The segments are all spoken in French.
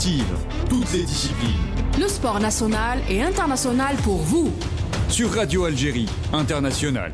sportive, toutes les disciplines. Le sport national et international pour vous. Sur Radio Algérie International.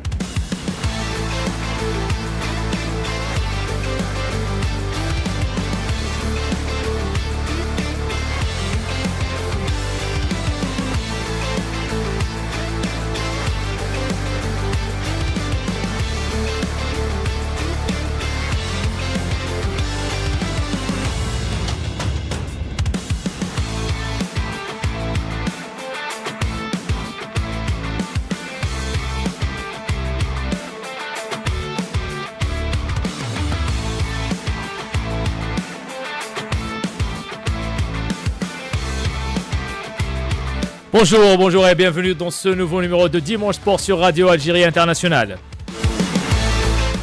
Bonjour et bienvenue dans ce nouveau numéro de Dimanche Sport sur Radio Algérie International.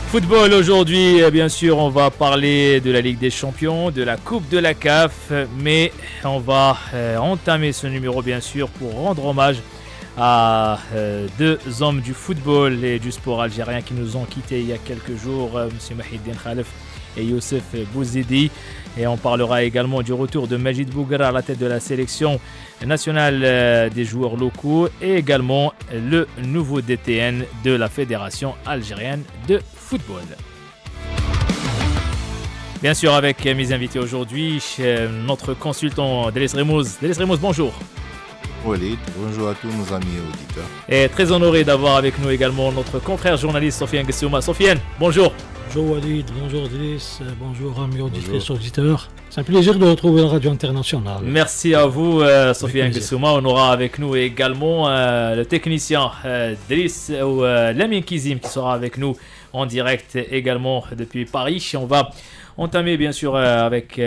Football aujourd'hui, bien sûr, on va parler de la Ligue des Champions, de la Coupe de la CAF, mais on va entamer ce numéro bien sûr pour rendre hommage à deux hommes du football et du sport algérien qui nous ont quittés il y a quelques jours, M. Mahiddine Khalef et Youssef Bouzidi. Et on parlera également du retour de Majid Bouguera à la tête de la sélection nationale des joueurs locaux et également le nouveau DTN de la Fédération algérienne de football. Bien sûr, avec mes invités aujourd'hui, notre consultant Delis Remouz. Delis Remouz, bonjour. Walid, bonjour à tous nos amis auditeurs. Et très honoré d'avoir avec nous également notre confrère journaliste Sofiane Gessouma. Sofiane, bonjour. Bonjour Walid, bonjour Delis, bonjour amis auditrices et auditeurs. C'est un plaisir de retrouver la radio internationale. Merci à vous Sofiane Gessouma. On aura avec nous également le technicien Delis ou Lamine Kizim qui sera avec nous en direct également depuis Paris. On va entamer bien sûr avec...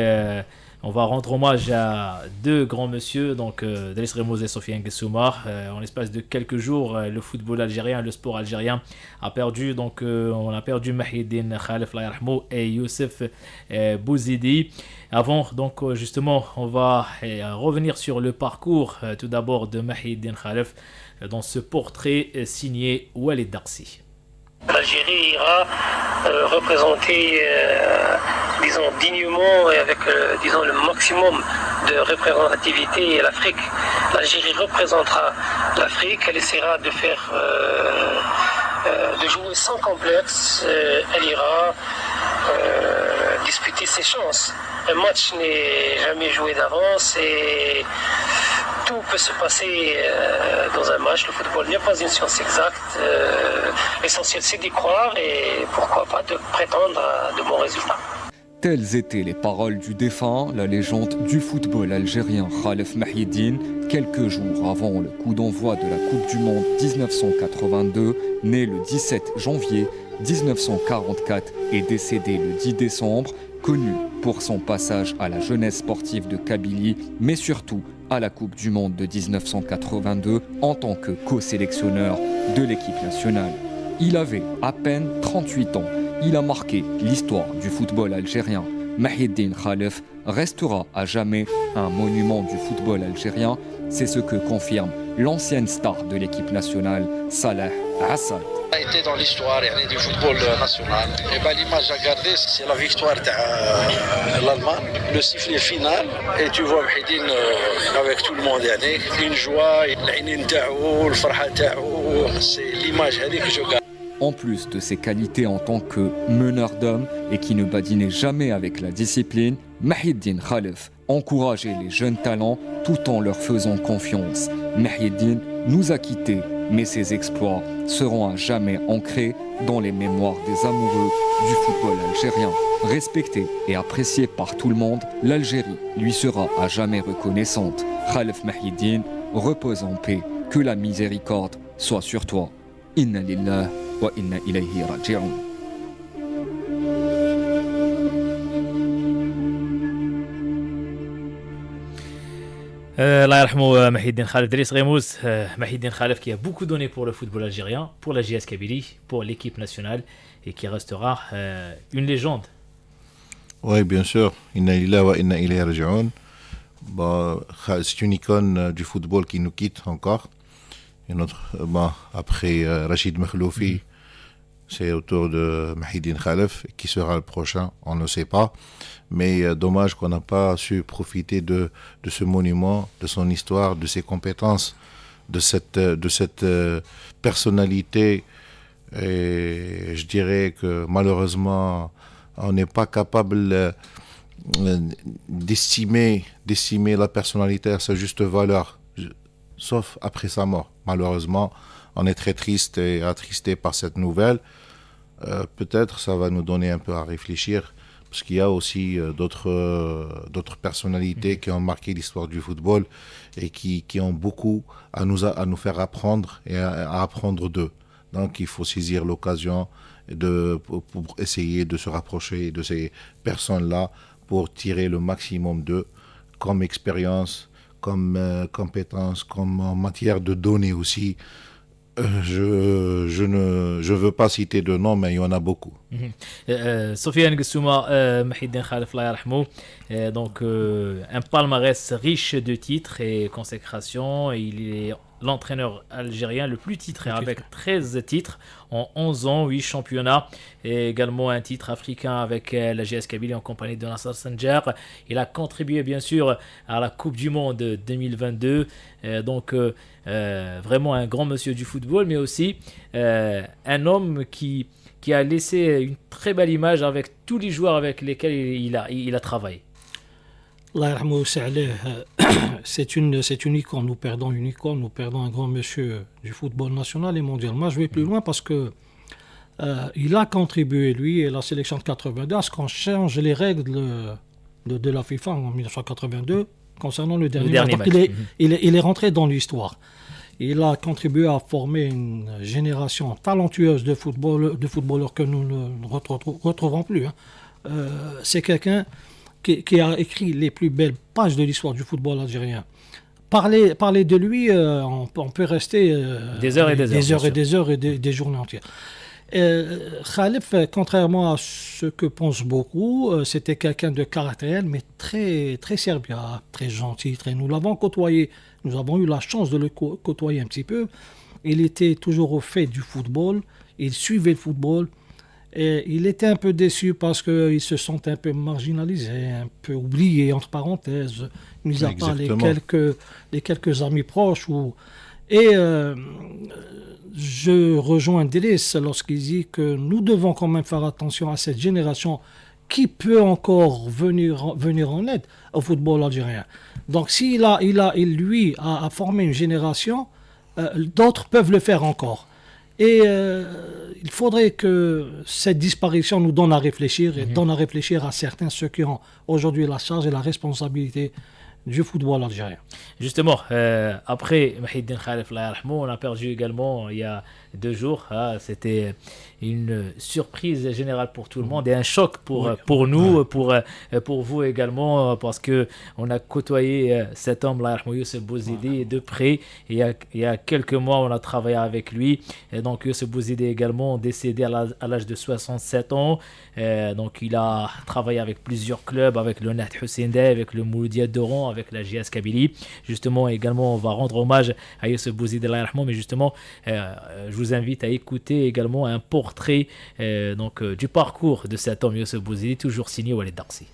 on va rendre hommage à deux grands messieurs, donc Delis Remouz et Sofiane Gessouma. En l'espace de quelques jours, le football algérien, le sport algérien a perdu. Donc, on a perdu Mahiddine Khalef et Youssef Bouzidi. Avant, donc justement, on va revenir sur le parcours tout d'abord de Mahiddine Khalef dans ce portrait signé Walid Darsi. L'Algérie ira représenter, disons, dignement et avec, disons, le maximum de représentativité l'Afrique. L'Algérie représentera l'Afrique, elle essaiera de faire, de jouer sans complexe, elle ira disputer ses chances. Un match n'est jamais joué d'avance et tout peut se passer dans un match. Le football n'est pas une science exacte. L'essentiel, c'est d'y croire et pourquoi pas de prétendre à de bons résultats. Telles étaient les paroles du défunt, la légende du football algérien Khalef Mahiddine, quelques jours avant le coup d'envoi de la Coupe du Monde 1982, né le 17 janvier 1944 et décédé le 10 décembre, connu pour son passage à la jeunesse sportive de Kabylie, mais surtout à la Coupe du Monde de 1982 en tant que co-sélectionneur de l'équipe nationale. Il avait à peine 38 ans. Il a marqué l'histoire du football algérien. Mahiddine Khalef restera à jamais un monument du football algérien. C'est ce que confirme l'ancienne star de l'équipe nationale, Salah Assad. A été dans l'histoire du football national. Et ben, l'image à garder, c'est la victoire de l'Allemagne, le sifflet final. Et tu vois Mahiddine avec tout le monde, une joie, c'est l'image que je garde. En plus de ses qualités en tant que meneur d'hommes et qui ne badinait jamais avec la discipline, Mahiddine Khalef encourageait les jeunes talents tout en leur faisant confiance. Mahiddine nous a quittés, mais ses exploits seront à jamais ancrés dans les mémoires des amoureux du football algérien. Respecté et apprécié par tout le monde, l'Algérie lui sera à jamais reconnaissante. Khalef Mahiddine, repose en paix, que la miséricorde soit sur toi. Inna lillah wa inna ilayhi raji'un. Allah yarhamou Mahiddine Khalef. Delis Remouz, Mahiddine Khalef qui a beaucoup donné pour le football algérien, pour la JS Kabylie, pour l'équipe nationale et qui restera une légende. Oui, bien sûr. Inna lillah wa inna ilayhi raji'un. C'est une icône du football qui nous quitte encore. Et après Rachid Makhloufi, c'est autour de Mahidine Khalef. Qui sera le prochain, on ne sait pas. Mais dommage qu'on n'a pas su profiter de ce monument, de son histoire, de ses compétences, de cette personnalité. Et je dirais que malheureusement, on n'est pas capable d'estimer la personnalité à sa juste valeur, sauf après sa mort. Malheureusement, on est très triste et attristé par cette nouvelle. Peut-être ça va nous donner un peu à réfléchir, parce qu'il y a aussi d'autres personnalités qui ont marqué l'histoire du football et qui ont beaucoup à nous faire apprendre et à apprendre d'eux. Donc il faut saisir l'occasion pour essayer de se rapprocher de ces personnes-là pour tirer le maximum d'eux comme expérience, comme compétence, comme en matière de données aussi. Je ne veux pas citer de nom, mais il y en a beaucoup. Sofiane Gessouma, Mahidine Khalef, donc un palmarès riche de titres et consécrations. Il est l'entraîneur algérien le plus titré avec 13 titres en 11 ans, 8 championnats et également un titre africain avec la GS Kabylie en compagnie de Nasser Sanjar. Il a contribué bien sûr à la Coupe du Monde 2022, donc vraiment un grand monsieur du football, mais aussi un homme qui a laissé une très belle image avec tous les joueurs avec lesquels il a travaillé. C'est une icône, nous perdons une icône, nous perdons un grand monsieur du football national et mondial. Moi, je vais plus loin parce que il a contribué, lui et la sélection de 82, à ce qu'on change les règles de la FIFA en 1982 concernant le dernier match. Il est rentré dans l'histoire. Il a contribué à former une génération talentueuse de footballeurs que nous ne retrouvons plus. C'est quelqu'un qui a écrit les plus belles pages de l'histoire du football algérien. Parler de lui, on peut rester des heures et des journées entières. Khalef, contrairement à ce que pensent beaucoup, c'était quelqu'un de caractère, mais très, très serviable, très gentil. Nous l'avons côtoyé, nous avons eu la chance de le côtoyer un petit peu. Il était toujours au fait du football, il suivait le football. Et il était un peu déçu parce qu'il se sentait un peu marginalisé, un peu oublié, entre parenthèses, mis à part les quelques amis proches. Je rejoins Driss lorsqu'il dit que nous devons quand même faire attention à cette génération qui peut encore venir en aide au football algérien. Donc s'il a formé une génération, d'autres peuvent le faire encore. Et il faudrait que cette disparition nous donne à réfléchir et donne à réfléchir à certains, ceux qui ont aujourd'hui la charge et la responsabilité du football algérien. Justement, après Mahidine Khalef, on a perdu également il y a 2 jours. C'était une surprise générale pour tout le monde et un choc pour nous, pour vous également, parce que on a côtoyé cet homme, Youssef Bouzidi, de près. Et il y a quelques mois, on a travaillé avec lui. Et donc Youssef Bouzidi également décédé à l'âge de 67 ans. Donc il a travaillé avec plusieurs clubs, avec le Naht Hussein Dey, avec le Mouloudia d'Oran, avec la GS Kabylie. Justement, également, on va rendre hommage à Youssef Bouzidi, mais justement, je vous invite à écouter également un portrait du parcours de cet homme, Youssef Bouzidi, toujours signé Walid Darsi.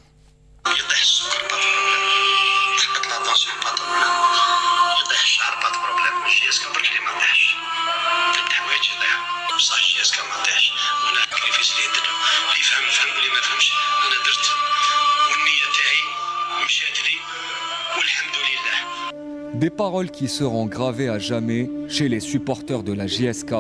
Des paroles qui seront gravées à jamais chez les supporters de la JSK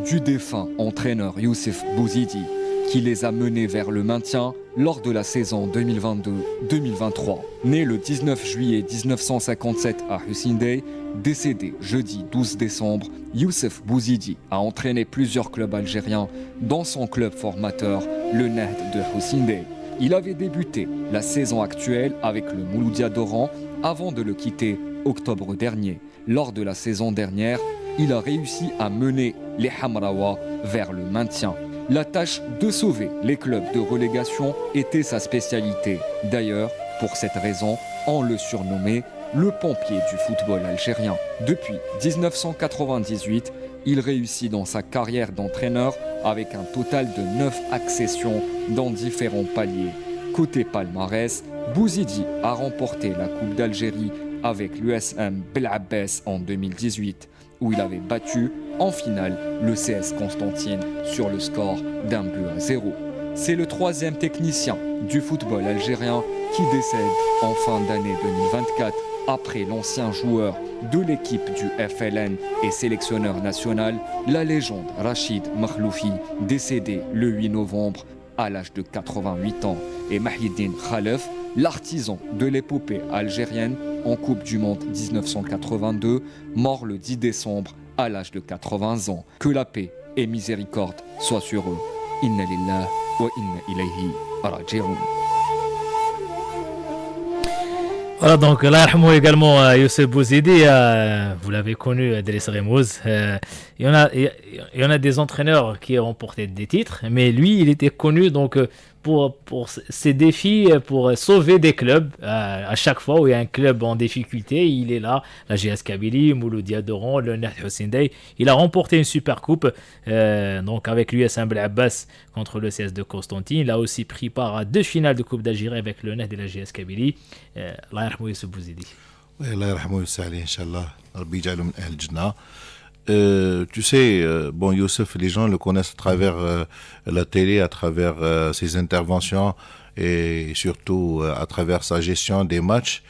du défunt entraîneur Youssef Bouzidi, qui les a menés vers le maintien lors de la saison 2022-2023. Né le 19 juillet 1957 à Hussein Dey, décédé jeudi 12 décembre, Youssef Bouzidi a entraîné plusieurs clubs algériens, dont son club formateur, le Naht de Hussein Dey. Il avait débuté la saison actuelle avec le Mouloudia d'Oran avant de le quitter octobre dernier. Lors de la saison dernière, il a réussi à mener les Hamraoua vers le maintien. La tâche de sauver les clubs de relégation était sa spécialité. D'ailleurs, pour cette raison, on le surnommait le pompier du football algérien. Depuis 1998, il réussit dans sa carrière d'entraîneur avec un total de 9 accessions dans différents paliers. Côté palmarès, Bouzidi a remporté la Coupe d'Algérie avec l'USM Belabbès en 2018, où il avait battu en finale le CS Constantine sur le score d'1-0. C'est le 3e technicien du football algérien qui décède en fin d'année 2024 après l'ancien joueur de l'équipe du FLN et sélectionneur national, la légende Rachid Makhloufi, décédé le 8 novembre à l'âge de 88 ans, et Mahiddine Khalef, l'artisan de l'épopée algérienne en Coupe du Monde 1982, mort le 10 décembre à l'âge de 80 ans. Que la paix et miséricorde soient sur eux. Inna lillah wa inna ilayhi raji'un. Voilà, donc là, également Youssef Bouzidi, vous l'avez connu, Driss Remouz. Il y en a des entraîneurs qui ont remporté des titres, mais lui, il était connu donc pour ses défis, pour sauver des clubs. À chaque fois où il y a un club en difficulté, il est là. La GS Kabylie, Mouloudia Doron, le Naht Hussein Dey. Il a remporté une super coupe donc avec l'USM Belabbès contre le CS de Constantine. Il a aussi pris part à 2 finales de Coupe d'Algérie avec le Naht de la GS Kabylie. Allah yarhamou Youssef Bouzidi. Allah yarhamou Youssef Ali, Inch'Allah. Rabbi yaj'alou min ahl al-Jannah. Tu sais, bon, Youssef, les gens le connaissent à travers la télé, à travers ses interventions et surtout à travers sa gestion des matchs.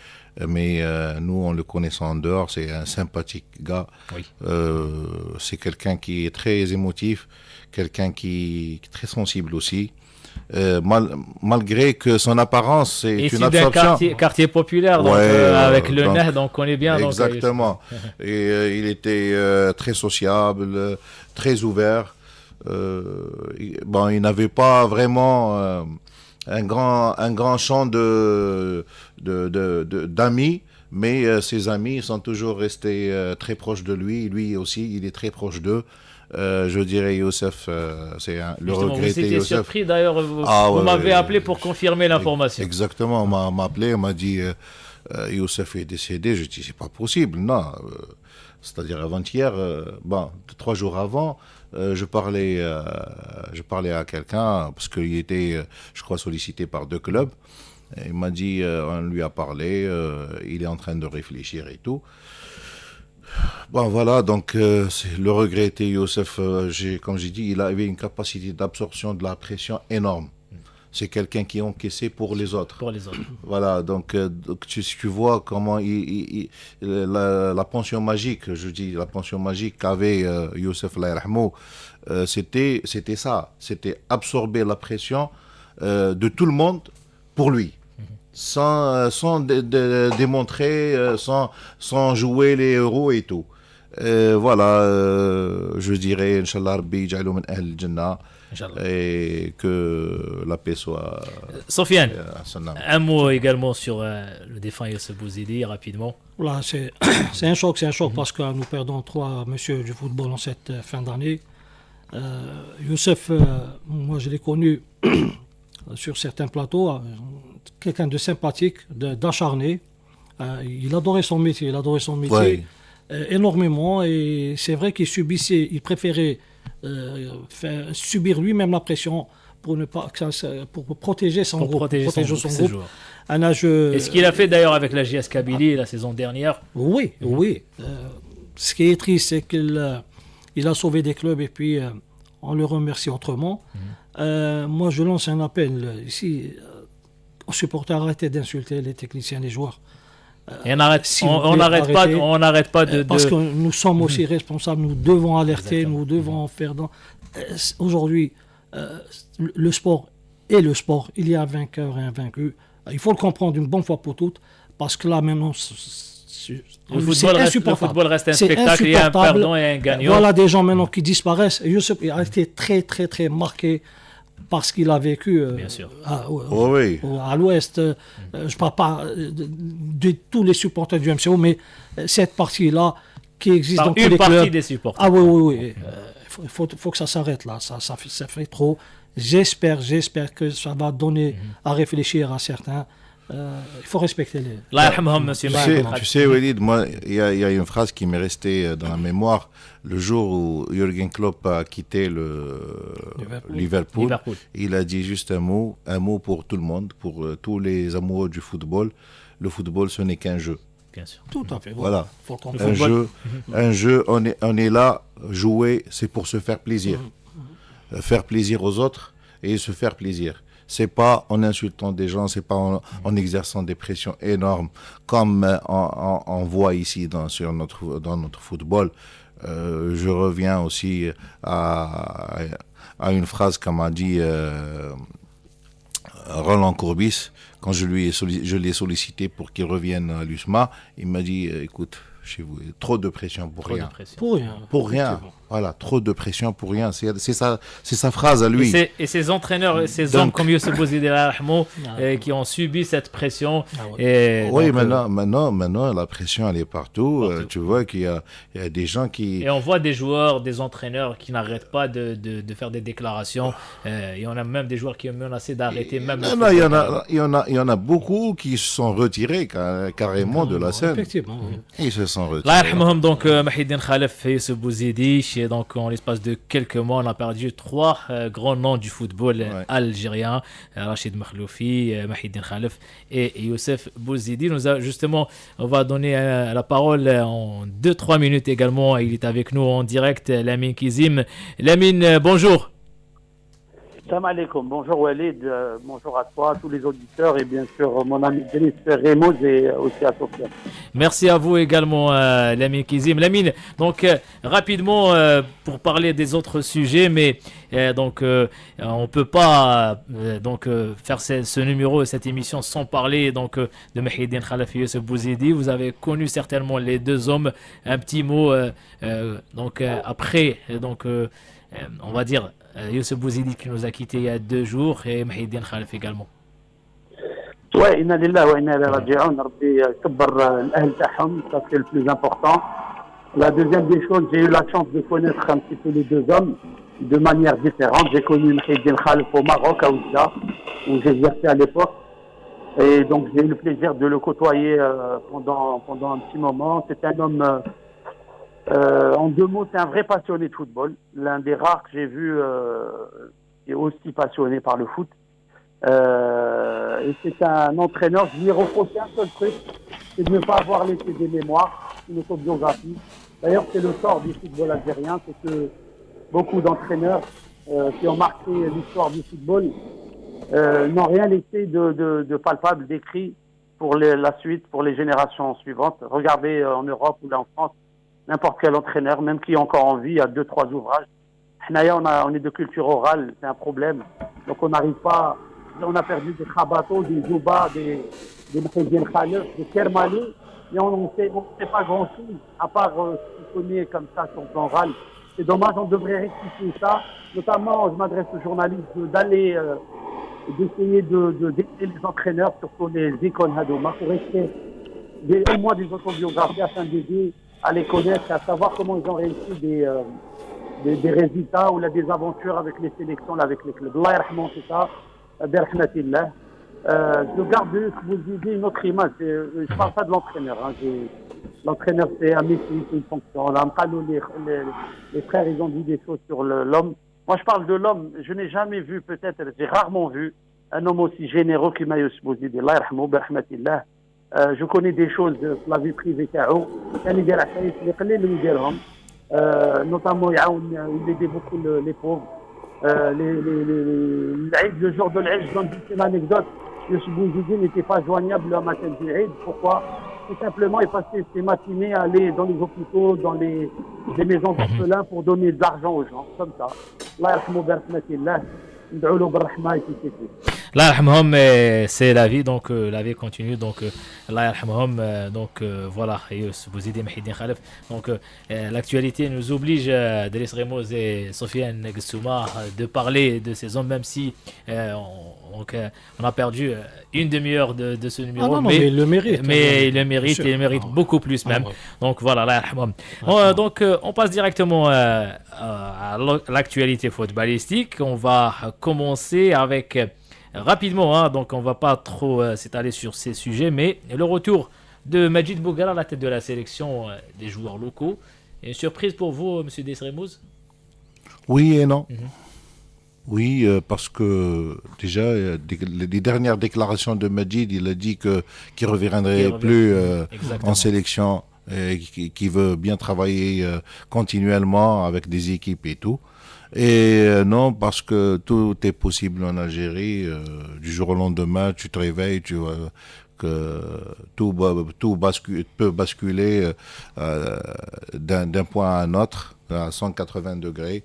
Mais nous, on le connaît en dehors. C'est un sympathique gars. Oui. C'est quelqu'un qui est très émotif, quelqu'un qui est très sensible aussi. Malgré que son apparence, c'est une absorption. Quartier populaire, donc, avec le Naht, donc on connaît bien. Exactement. Et il était très sociable, très ouvert. Bon, il n'avait pas vraiment un grand champ d'amis, mais ses amis sont toujours restés très proches de lui. Lui aussi, il est très proche d'eux. Je dirais Youssef, c'est le regretté Youssef. Vous étiez surpris d'ailleurs, vous m'avez appelé pour confirmer l'information. Exactement, on m'a appelé, on m'a dit Youssef est décédé. Je dis c'est pas possible, non. C'est-à-dire avant-hier, 3 jours avant, je parlais à quelqu'un parce qu'il était, je crois, sollicité par 2 clubs. Et il m'a dit, on lui a parlé, il est en train de réfléchir et tout. Bon voilà, donc c'est le regretté Youssef, comme j'ai dit, il avait une capacité d'absorption de la pression énorme. C'est quelqu'un qui encaissait pour les autres. Pour les autres. Voilà, donc tu vois comment la pension magique, je dis la pension magique qu'avait Youssef Allah yarhamou, c'était ça, c'était absorber la pression de tout le monde pour lui. Sans démontrer, sans jouer les héros et tout. Voilà, je dirais, Inch'Allah, Rabbi yaj'alou min ahl al-Jannah, et que la paix soit... Sofiane, un mot également sur le défunt Youssef Bouzidi, rapidement. Voilà, c'est un choc, parce que nous perdons 3 messieurs du football en cette fin d'année. Youssef, moi je l'ai connu sur certains plateaux, quelqu'un de sympathique, d'acharné. Il adorait son métier, ouais. Énormément, et c'est vrai qu'il préférait subir lui-même la pression pour protéger son groupe. Protéger son groupe. Et ce qu'il a fait d'ailleurs avec la GS Kabylie la saison dernière. Oui. Ce qui est triste, c'est qu'il a sauvé des clubs et puis on le remercie autrement. Moi, je lance un appel ici aux supporters, arrêtez d'insulter les techniciens, les joueurs. Et on n'arrête pas de... Parce que nous sommes aussi responsables, nous devons alerter, exactement. Nous devons faire... Aujourd'hui, le sport est le sport. Il y a un vainqueur et un vaincu. Il faut le comprendre une bonne fois pour toutes, parce que là, maintenant, le football reste un spectacle, il y a un perdant et un gagnant. Voilà des gens maintenant qui disparaissent. Et Youssef a été très, très, très marqué parce qu'il a vécu à l'Ouest. Je ne parle pas de tous les supporters du MCO, mais cette partie-là qui existe dans tous les clubs. Une partie des supporters. Ah oui. Il faut que ça s'arrête là. Ça fait trop. J'espère que ça va donner à réfléchir à certains. Il faut respecter les. Allah yarhamhum, monsieur Tu sais, Walid, moi, il y a une phrase qui m'est restée dans la mémoire. Le jour où Jürgen Klopp a quitté Liverpool, il a dit juste un mot pour tout le monde, pour tous les amoureux du football. Le football, ce n'est qu'un jeu. Bien sûr. Tout à fait. Voilà. Faut Un jeu, on est là, jouer, c'est pour se faire plaisir. Faire plaisir aux autres et se faire plaisir. C'est pas en insultant des gens, c'est pas en exerçant des pressions énormes comme on voit ici dans notre football. Je reviens aussi à une phrase qu'a m'a dit Roland Courbis quand je l'ai sollicité pour qu'il revienne à l'USMA. Il m'a dit écoute, chez vous, trop de pression pour rien. Pour rien. Voilà, trop de pression pour rien. C'est sa phrase à lui. Et ces entraîneurs, ces hommes comme Youssef Bouzidi qui ont subi cette pression. Maintenant, la pression, elle est partout. Tu vois qu'il y a des gens qui... Et on voit des joueurs, des entraîneurs qui n'arrêtent pas de faire des déclarations. Il y en a même des joueurs qui ont menacé d'arrêter. Il y en a beaucoup qui se sont retirés carrément de la scène. Effectivement. Ils se sont retirés. Allah yarhamhum, donc Mahiddine Khalef et Youssef Bouzidi. Donc en l'espace de quelques mois, on a perdu 3 grands noms du football algérien, Rachid Makhloufi, Mahiddine Khalef et Youssef Bouzidi. On va donner la parole en 2-3 minutes également. Il est avec nous en direct, Lamine Kizim. Lamine, bonjour. Salam alaikum, bonjour Walid, bonjour à toi, à tous les auditeurs et bien sûr mon ami Denis Remoz et aussi à Sofiane. Merci à vous également Lamine Kizim. Lamine, donc rapidement pour parler des autres sujets, mais on peut pas faire ce numéro, cette émission sans parler de Mahiddine Khalef et Youssef Bouzidi. Vous avez connu certainement les deux hommes. Un petit mot après, on va dire Youssef Bouzidi qui nous a quittés il y a 2 jours et Mahiddine Khalef également. Ouais, inna lillahi wa inna ilayhi raji'un. Rabbi kabbar l'ahl tahum, ça c'est le plus important. La deuxième des choses, j'ai eu la chance de connaître un petit peu les deux hommes de manière différente. J'ai connu Mahiddine Khalef au Maroc, à Oujda, où j'exerçais à l'époque. Et donc j'ai eu le plaisir de le côtoyer pendant un petit moment. C'est un homme... en 2 mots, c'est un vrai passionné de football. L'un des rares que j'ai vu qui est aussi passionné par le foot. Et c'est un entraîneur, je lui ai reproché un seul truc, c'est de ne pas avoir laissé des mémoires, une autobiographie. D'ailleurs, c'est le sort du football algérien, c'est que beaucoup d'entraîneurs qui ont marqué l'histoire du football n'ont rien laissé de palpable, d'écrit pour la suite, pour les générations suivantes. Regardez en Europe ou là en France, n'importe quel entraîneur, même qui est encore en vie, a 2-3 ouvrages. On est de culture orale, c'est un problème. Donc on n'arrive pas, on a perdu des Khabato, des Zouba, des Mahiddine Khalef, des Kermani, et on ne sait pas grand-chose, à part ce qu'on connaît comme ça sur le plan oral. C'est dommage, on devrait rectifier ça. Notamment, je m'adresse aux journalistes d'essayer d'aider les entraîneurs, surtout les icônes Hadouma, pour écrire au moins des autobiographies afin d'aider à les connaître, à savoir comment ils ont réussi des résultats ou des aventures avec les sélections, avec les clubs. Allah yarhamou, c'est ça, birahmatillah. Je garde ce que vous disiez, une autre image. Je ne parle pas de l'entraîneur. L'entraîneur, c'est un métier, c'est une fonction. Les frères, ils ont dit des choses sur l'homme. Moi, je parle de l'homme. Je n'ai jamais vu, peut-être, j'ai rarement vu un homme aussi généreux que Youssef Bouzidi. Allah yarhamou, birahmatillah. Je connais des choses de la vie privée تاعو كان يدير عفايس اللي قليل اللي يديرهم notamment il aidait beaucoup les pauvres le jour de l'Aïd. Je donne juste une anecdote. Youssef Bouzidi n'était pas joignable le matin du Eid. Pourquoi? Tout simplement il passait ses matinées à aller dans les hôpitaux, dans les maisons d'orphelins pour donner de l'argent aux gens comme ça. Allah yarhamou birahmatillah, ندعو له بالرحمة et tout. Allah yarhamhum, c'est la vie, donc la vie continue, donc Allah yarhamhum, donc voilà, Youssef Bouzidi, Mahiddine Khalef. Donc l'actualité nous oblige, Denis Remoz et Sofiane Gessouma, de parler de ces hommes, même si on a perdu une demi-heure de ce numéro, mais il le mérite. Mais il le mérite, et il mérite beaucoup plus même. Donc voilà, Allah yarhamhum. Donc on passe directement à l'actualité footballistique. On va commencer avec rapidement, hein, donc on ne va pas trop s'étaler sur ces sujets, mais le retour de Majid Bouguerra à la tête de la sélection des joueurs locaux. Et une surprise pour vous, M. Desremouz? Oui et non. Oui, parce que déjà, les dernières déclarations de Majid, il a dit qu'il ne reviendrait plus en sélection, et qu'il veut bien travailler continuellement avec des équipes et tout. Et non, parce que tout est possible en Algérie. Du jour au lendemain, tu te réveilles, tu vois que tout peut basculer d'un point à un autre, à 180 degrés.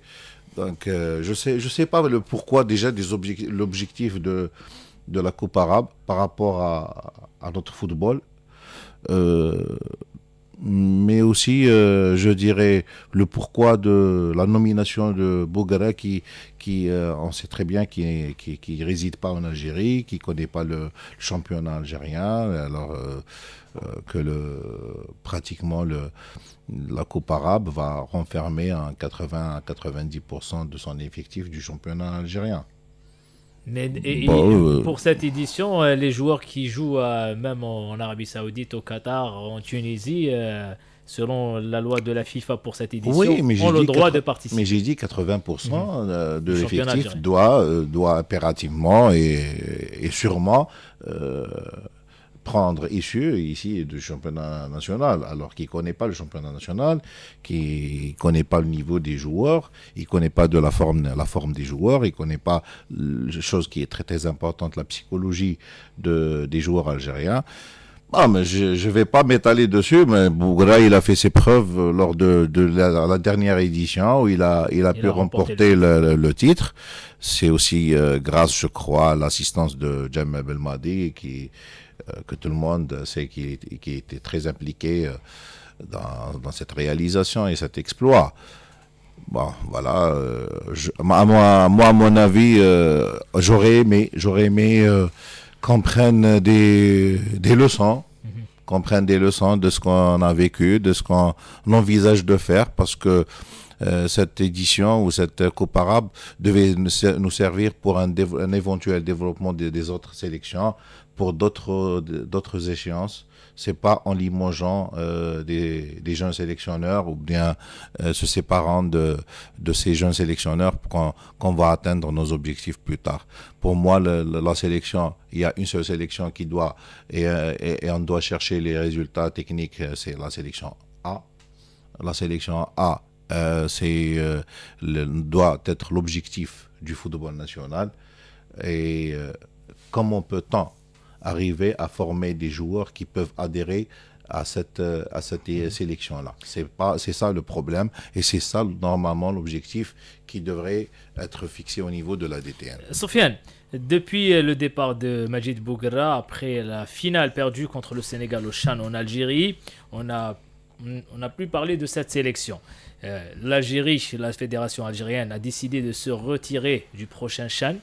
Donc, je sais pas le pourquoi déjà l'objectif de la Coupe arabe par rapport à notre football. Mais aussi, je dirais, le pourquoi de la nomination de Bouguerra qui on sait très bien, qui réside pas en Algérie, qui connaît pas le championnat algérien, alors que pratiquement la Coupe arabe va renfermer 80 à 90% de son effectif du championnat algérien. Mais pour cette édition, les joueurs qui jouent même en Arabie Saoudite, au Qatar, en Tunisie, selon la loi de la FIFA pour cette édition, ont le droit de participer. Mais j'ai dit 80% de l'effectif doit impérativement et sûrement prendre issue ici du championnat national, alors qu'il ne connaît pas le championnat national, qu'il ne connaît pas le niveau des joueurs, il ne connaît pas de la forme des joueurs, il ne connaît pas chose qui est très très importante, la psychologie des joueurs algériens. Mais je ne vais pas m'étaler dessus, mais Bouguerra, il a fait ses preuves lors de la dernière édition où il a pu remporter le titre. C'est aussi grâce, je crois, à l'assistance de Jamal Belmadi que tout le monde sait qui était très impliqué dans cette réalisation et cet exploit. Bon, voilà. Moi, à mon avis, j'aurais aimé qu'on prenne des leçons, de ce qu'on a vécu, de ce qu'on envisage de faire, parce que cette édition ou cette Coupe arabe devait nous servir pour un éventuel développement des autres sélections, pour d'autres échéances. C'est pas en limogeant des jeunes sélectionneurs ou bien se séparant de ces jeunes sélectionneurs qu'on va atteindre nos objectifs plus tard. Pour moi, la sélection, il y a une seule sélection qui doit et on doit chercher les résultats techniques. C'est la sélection A. La sélection A, doit être l'objectif du football national. Et comment peut-on arriver à former des joueurs qui peuvent adhérer à cette sélection-là? C'est ça le problème, et c'est ça normalement l'objectif qui devrait être fixé au niveau de la DTN. Sofiane, depuis le départ de Majid Bouguerra, après la finale perdue contre le Sénégal au CHAN en Algérie, on n'a plus parlé de cette sélection. L'Algérie, la fédération algérienne, a décidé de se retirer du prochain CHAN,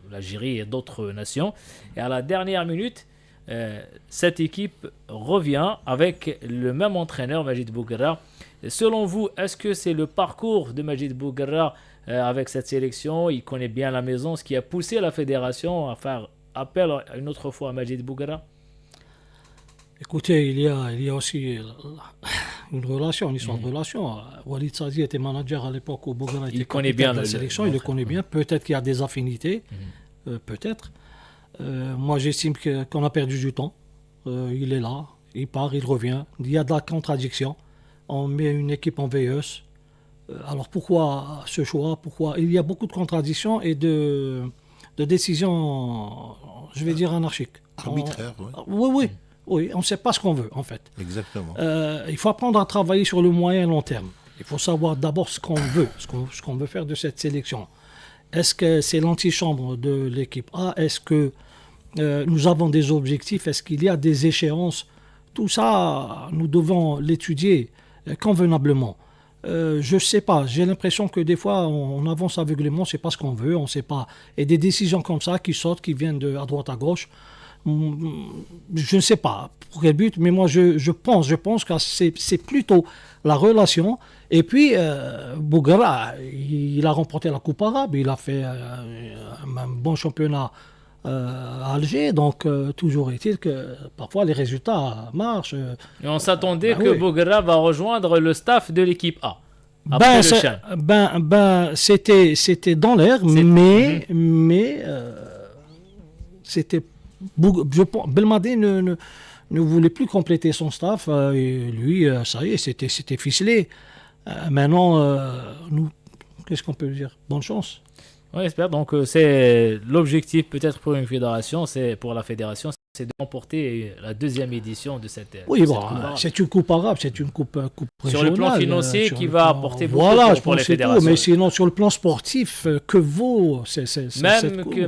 l'Algérie et d'autres nations. Et à la dernière minute, cette équipe revient avec le même entraîneur, Majid Bouguerra. Selon vous, est-ce que c'est le parcours de Majid Bouguerra avec cette sélection? Il connaît bien la maison, ce qui a poussé la fédération à faire appel une autre fois à Majid Bouguerra? Écoutez, il y a aussi une histoire de relation. Walid Sadi était manager à l'époque où Bouguerra était capitaine de la sélection. Il le connaît bien. Peut-être qu'il y a des affinités. Peut-être. Moi, j'estime qu'on a perdu du temps. Il est là. Il part, il revient. Il y a de la contradiction. On met une équipe en veilleuse. Alors pourquoi ce choix? Il y a beaucoup de contradictions et de décisions, je vais dire, anarchiques. Arbitraires, oui. Oui, on ne sait pas ce qu'on veut, en fait. Exactement. Il faut apprendre à travailler sur le moyen et long terme. Il faut savoir d'abord ce qu'on veut, ce qu'on veut faire de cette sélection. Est-ce que c'est l'antichambre de l'équipe A? Est-ce que nous avons des objectifs? Est-ce qu'il y a des échéances? Tout ça, nous devons l'étudier convenablement. Je ne sais pas, j'ai l'impression que des fois, on avance aveuglément, on ne sait pas ce qu'on veut, on ne sait pas. Et des décisions comme ça qui sortent, qui viennent à droite, à gauche, je ne sais pas pour quel but, mais moi je pense que c'est plutôt la relation. Et puis Bouguerra, il a remporté la Coupe arabe, il a fait un bon championnat à Alger. Donc, toujours est-il que parfois les résultats marchent. Et on s'attendait que Bouguerra va rejoindre le staff de l'équipe A. C'était dans l'air, mais c'était. Belmadi ne voulait plus compléter son staff. Et lui, ça y est, c'était ficelé. Maintenant, nous, qu'est-ce qu'on peut dire? Bonne chance. On espère. Donc, c'est l'objectif peut-être pour une fédération, c'est pour la fédération, c'est de remporter la deuxième édition de cette. Oui, bon, c'est une coupe arabe, c'est une coupe régionale. Sur le plan financier, qui va apporter beaucoup pour les fédérations. Tout, mais sinon, sur le plan sportif, que vaut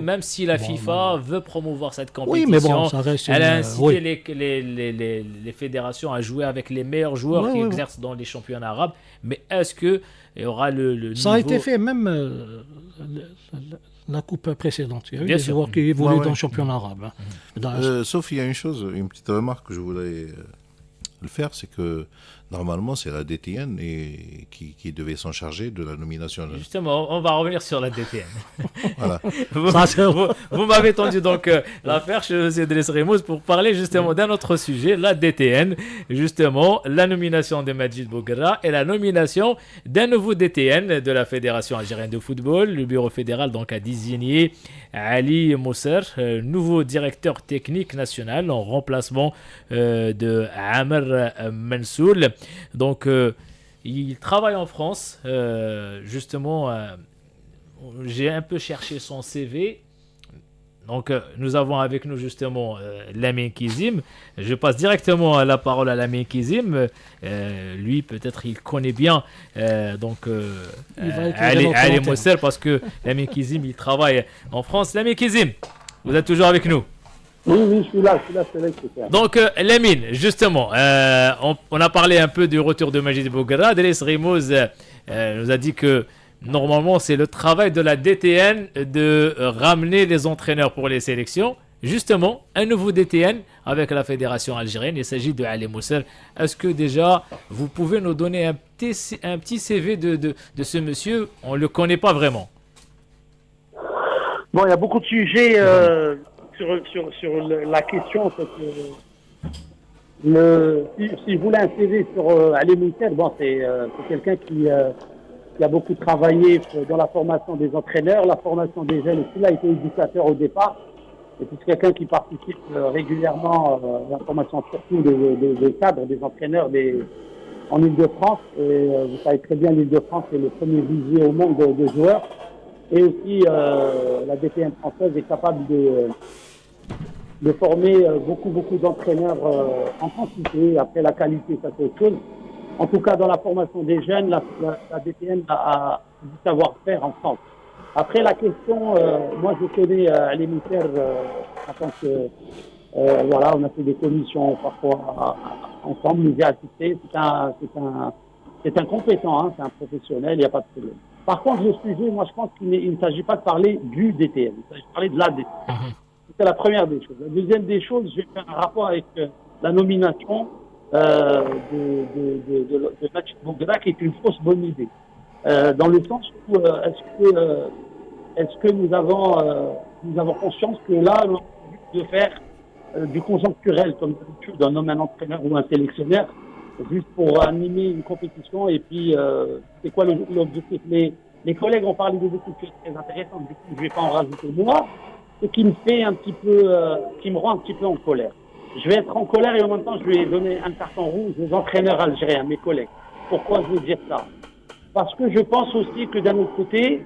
même si la FIFA veut promouvoir cette compétition, oui, mais bon, ça reste elle a incité les fédérations à jouer avec les meilleurs joueurs qui exercent dans les championnats arabes. Mais est-ce qu'il y aura le ça a été fait même la coupe précédente. Il y a eu des joueurs qui évoluent dans le championnat arabe. Sauf il y a une petite remarque que je voulais le faire, c'est que normalement c'est la DTN qui devait s'en charger de la nomination. Justement, on va revenir sur la DTN. Voilà. vous m'avez tendu donc l'affaire chez M. Driss Rimouz pour parler justement d'un autre sujet, la DTN, justement la nomination de Majid Bouguerra et la nomination d'un nouveau DTN de la Fédération algérienne de football. Le bureau fédéral donc a désigné Ali Mousser, nouveau directeur technique national en remplacement de Amer Mansoul. Donc, il travaille en France. Justement, j'ai un peu cherché son CV. Donc, nous avons avec nous justement Lamine Kizim. Je passe directement la parole à Lamine Kizim. Lui, peut-être, il connaît bien Ali Mousser parce que Lamine Kizim, il travaille en France. Lamine Kizim, vous êtes toujours avec nous? Oui, je suis là. Donc, Lamine, justement, on a parlé un peu du retour de Majid Bouguerra. Driss Rimouz nous a dit que normalement, c'est le travail de la DTN de ramener les entraîneurs pour les sélections. Justement, un nouveau DTN avec la fédération algérienne. Il s'agit de Ali Mousser. Est-ce que déjà, vous pouvez nous donner un petit CV de ce monsieur? On ne le connaît pas vraiment. Bon, il y a beaucoup de sujets sur la question. En fait, si je voulais un CV sur Ali Mousser, bon, c'est quelqu'un qui a beaucoup travaillé dans la formation des entraîneurs, la formation des jeunes. Il a été éducateur au départ. Et c'est quelqu'un qui participe régulièrement à la formation surtout des cadres, des entraîneurs en Ile-de-France. Et vous savez très bien, l'Ile-de-France est le premier vivier au monde de joueurs. Et aussi, la DTN française est capable de former beaucoup d'entraîneurs en quantité. Après, la qualité, ça c'est autre chose. En tout cas, dans la formation des jeunes, la DTN a du savoir-faire en France. Après, la question, moi je connais Ali Mousser en tant que... voilà, on a fait des commissions parfois ensemble, nous y a assisté. C'est un compétent, hein, c'est un professionnel, il n'y a pas de problème. Par contre, le sujet, moi je pense qu'il ne s'agit pas de parler du DTN, il s'agit de parler de la DTN. C'est la première des choses. La deuxième des choses, je vais faire un rapport avec la nomination de Majid Bouguerra, qui est une fausse bonne idée. Dans le sens où est-ce que nous avons conscience que là, on a envie de faire du conjoncturel, comme d'habitude, un homme, un entraîneur ou un sélectionneur, juste pour animer une compétition, et puis c'est quoi l'objectif? Les collègues ont parlé de beaucoup de choses très intéressantes, du coup je ne vais pas en rajouter. Moi, ce qui me fait un petit peu, qui me rend un petit peu en colère. Je vais être en colère et en même temps je vais donner un carton rouge aux entraîneurs algériens, mes collègues. Pourquoi je veux dire ça? Parce que je pense aussi que d'un autre côté,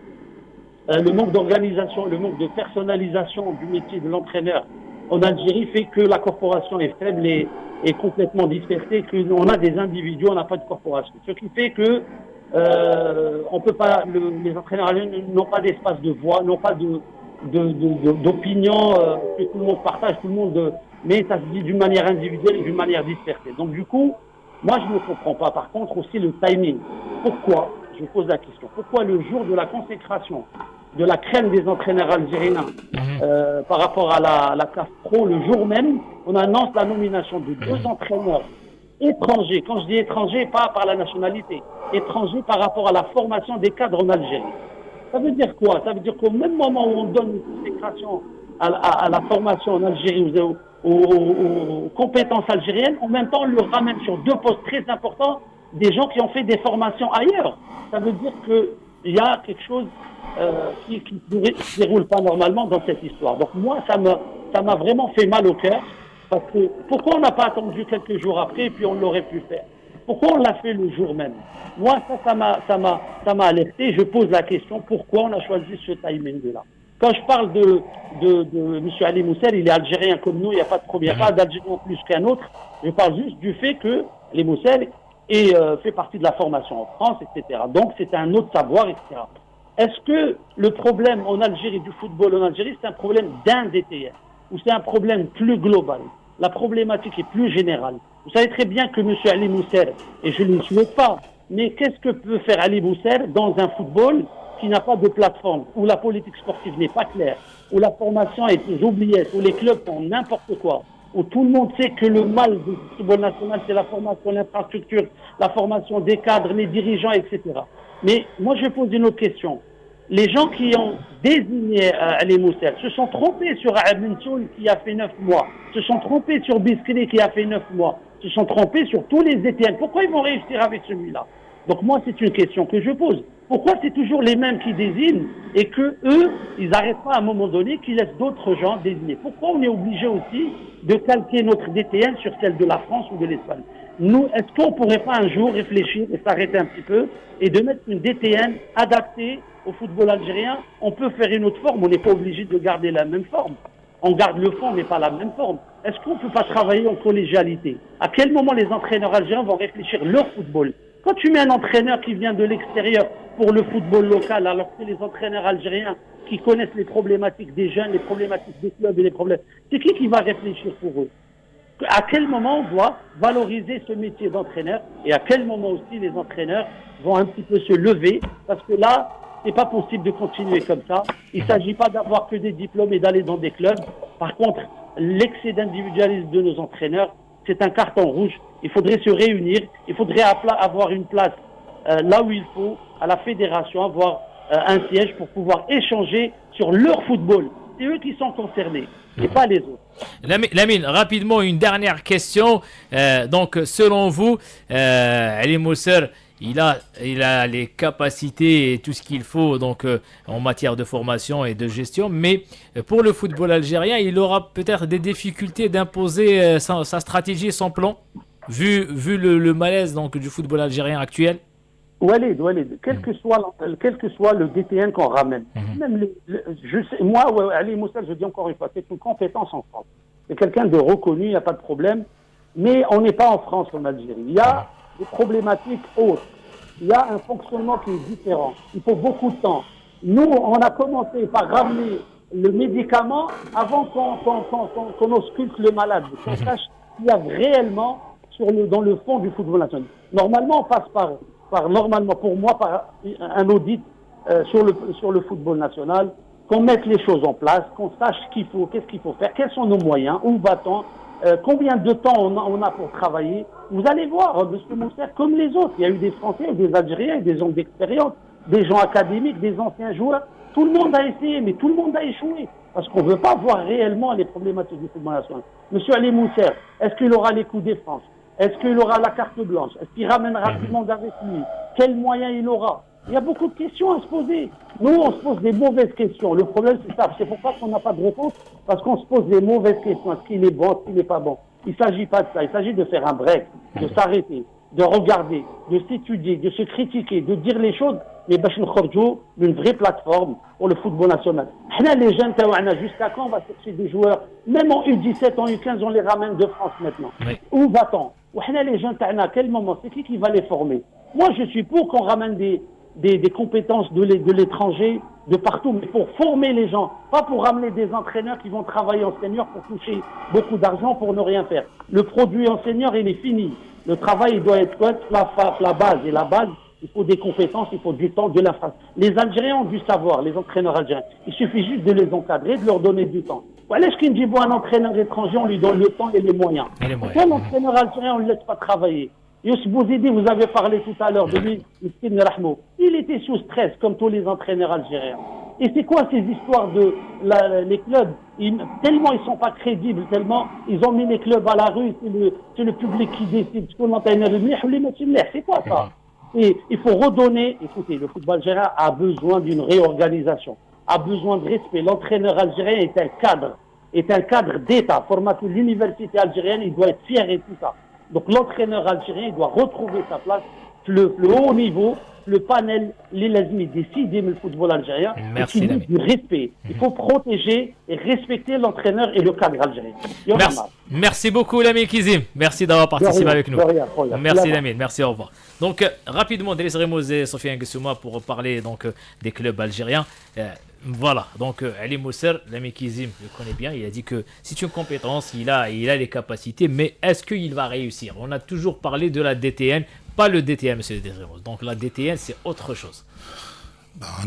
le manque d'organisation, le manque de personnalisation du métier de l'entraîneur en Algérie fait que la corporation est faible et est complètement dispersée, qu'on a des individus, on n'a pas de corporation. Ce qui fait que on peut pas, les entraîneurs algériens n'ont pas d'espace de voix, n'ont pas d'opinion que tout le monde partage, tout le monde, mais ça se dit d'une manière individuelle et d'une manière dispersée. Donc du coup, moi je ne comprends pas. Par contre aussi le timing. Pourquoi? Je pose la question. Pourquoi le jour de la consécration de la crème des entraîneurs algériens par rapport à la CAF Pro, le jour même, on annonce la nomination de 2 entraîneurs étrangers. Quand je dis étrangers, pas par la nationalité, étrangers par rapport à la formation des cadres en Algérie. Ça veut dire quoi? Ça veut dire qu'au même moment où on donne une consécration à la formation en Algérie, aux compétences algériennes, en même temps, on le ramène sur 2 postes très importants, des gens qui ont fait des formations ailleurs. Ça veut dire qu'il y a quelque chose qui ne se déroule pas normalement dans cette histoire. Donc moi, ça m'a vraiment fait mal au cœur, parce que pourquoi on n'a pas attendu quelques jours après et puis on l'aurait pu faire? Pourquoi on l'a fait le jour même? Moi, ça m'a alerté. Je pose la question, pourquoi on a choisi ce timing-là? Quand je parle de M. Ali Moussel, il est algérien comme nous, il n'y a pas de problème, pas d'Algérien plus qu'un autre. Je parle juste du fait que Ali Moussel fait partie de la formation en France, etc. Donc, c'est un autre savoir, etc. Est-ce que le problème en Algérie, du football en Algérie, c'est un problème d'un DTN ou c'est un problème plus global? La problématique est plus générale. Vous savez très bien que M. Ali Moussel, et je ne le souhaite pas, mais qu'est-ce que peut faire Ali Moussel dans un football qui n'a pas de plateforme, où la politique sportive n'est pas claire, où la formation est oubliée, où les clubs font n'importe quoi, où tout le monde sait que le mal du football national, c'est la formation, l'infrastructure, la formation des cadres, les dirigeants, etc. Mais moi, je pose une autre question. Les gens qui ont désigné Ali Moussel se sont trompés sur Abinsoul qui a fait 9 mois, se sont trompés sur Biskri qui a fait 9 mois, se sont trompés sur tous les ETN. Pourquoi ils vont réussir avec celui-là? Donc moi, c'est une question que je pose. Pourquoi c'est toujours les mêmes qui désignent et que eux, ils n'arrêtent pas à un moment donné, qu'ils laissent d'autres gens désigner? Pourquoi on est obligé aussi de calquer notre DTN sur celle de la France ou de l'Espagne? Nous, est-ce qu'on ne pourrait pas un jour réfléchir et s'arrêter un petit peu et de mettre une DTN adaptée au football algérien? On peut faire une autre forme, on n'est pas obligé de garder la même forme. On garde le fond, mais pas la même forme. Est-ce qu'on ne peut pas travailler en collégialité? À quel moment les entraîneurs algériens vont réfléchir leur football? Quand tu mets un entraîneur qui vient de l'extérieur pour le football local, alors que les entraîneurs algériens qui connaissent les problématiques des jeunes, les problématiques des clubs et les problèmes, c'est qui va réfléchir pour eux? À quel moment on doit valoriser ce métier d'entraîneur et à quel moment aussi les entraîneurs vont un petit peu se lever? Parce que là, c'est pas possible de continuer comme ça. Il s'agit pas d'avoir que des diplômes et d'aller dans des clubs. Par contre, l'excès d'individualisme de nos entraîneurs, c'est un carton rouge. Il faudrait se réunir, il faudrait avoir une place là où il faut, à la fédération, avoir un siège pour pouvoir échanger sur leur football. C'est eux qui sont concernés, et pas les autres. Lamine, rapidement, une dernière question. Donc, selon vous, Ali Moussel, il a les capacités et tout ce qu'il faut donc, en matière de formation et de gestion, mais pour le football algérien, il aura peut-être des difficultés d'imposer sa stratégie et son plan, vu le malaise donc, du football algérien actuel. Walid, quel que soit le DTN qu'on ramène, même moi, Ali Moussel, je dis encore une fois, c'est une compétence en France. C'est quelqu'un de reconnu, il n'y a pas de problème, mais on n'est pas en France, en Algérie. Il y a des problématiques autres. Il y a un fonctionnement qui est différent. Il faut beaucoup de temps. Nous, on a commencé par ramener le médicament avant qu'on ausculte le malade, qu'on sache ce qu'il y a réellement dans le fond du football national. Normalement, on passe par un audit sur le football national, qu'on mette les choses en place, qu'on sache qu'est-ce qu'il faut faire, quels sont nos moyens, où va-t-on, combien de temps on a pour travailler. Vous allez voir, M. Moussel, comme les autres, il y a eu des Français, des Algériens, des hommes d'expérience, des gens académiques, des anciens joueurs. Tout le monde a essayé, mais tout le monde a échoué. Parce qu'on ne veut pas voir réellement les problématiques du football national. M. Ali Moussel, est-ce qu'il aura les coups des France? Est-ce qu'il aura la carte blanche? Est-ce qu'il ramènera tout le monde avec lui? Quels moyens il aura? Il y a beaucoup de questions à se poser. Nous, on se pose des mauvaises questions. Le problème, c'est ça. C'est pourquoi on n'a pas de réponse, parce qu'on se pose des mauvaises questions. Est-ce qu'il est bon? Est-ce qu'il n'est pas bon? Il ne s'agit pas de ça. Il s'agit de faire un break, de s'arrêter, de regarder, de s'étudier, de se critiquer, de dire les choses, mais باش نخرجوا d'une vraie plateforme pour le football national. Nous, les jeunes, jusqu'à quand on va chercher des joueurs? Même en U17, en U15, on les ramène de France maintenant. Oui. Où va-t-on? Les jeunes, à quel moment? C'est qui va les former? Moi, je suis pour qu'on ramène des compétences de l'étranger, de partout, mais pour former les gens, pas pour ramener des entraîneurs qui vont travailler en senior pour toucher beaucoup d'argent pour ne rien faire. Le produit en senior, il est fini. Le travail, il doit être la base. Et la base, il faut des compétences, il faut du temps, de l'infrastructure. Les Algériens ont du savoir, les entraîneurs algériens. Il suffit juste de les encadrer, de leur donner du temps. Voilà ce qu'il dit, un entraîneur étranger, on lui donne le temps et les moyens. Pourquoi l'entraîneur algérien, on ne le laisse pas travailler? Youssef Bouzidi, vous avez parlé tout à l'heure de lui, il était sous stress, comme tous les entraîneurs algériens. Et c'est quoi ces histoires les clubs tellement ils sont pas crédibles, tellement ils ont mis les clubs à la rue, c'est le public qui décide. C'est quoi ça? Et il faut redonner, écoutez, le football algérien a besoin d'une réorganisation, a besoin de respect. L'entraîneur algérien est un cadre d'État, formaté l'université algérienne, il doit être fier et tout ça. Donc l'entraîneur algérien il doit retrouver sa place, le haut niveau, le panel, les lazmi décident le football algérien. Merci, et du respect. Il faut protéger et respecter l'entraîneur et le cadre algérien. Merci beaucoup, Lamine Kizim. Merci d'avoir participé avec nous. Merci, Lamine. Merci, au revoir. Donc, rapidement, Driss Remouz et Sofiane Gessouma pour parler donc, des clubs algériens. Voilà, donc Ali Mousser, Lamine Kizim, je le connais bien, il a dit que c'est une compétence, il a les capacités, mais est-ce qu'il va réussir? On a toujours parlé de la DTN, pas le DTN, monsieur Driss Remouz. Donc la DTN, c'est autre chose.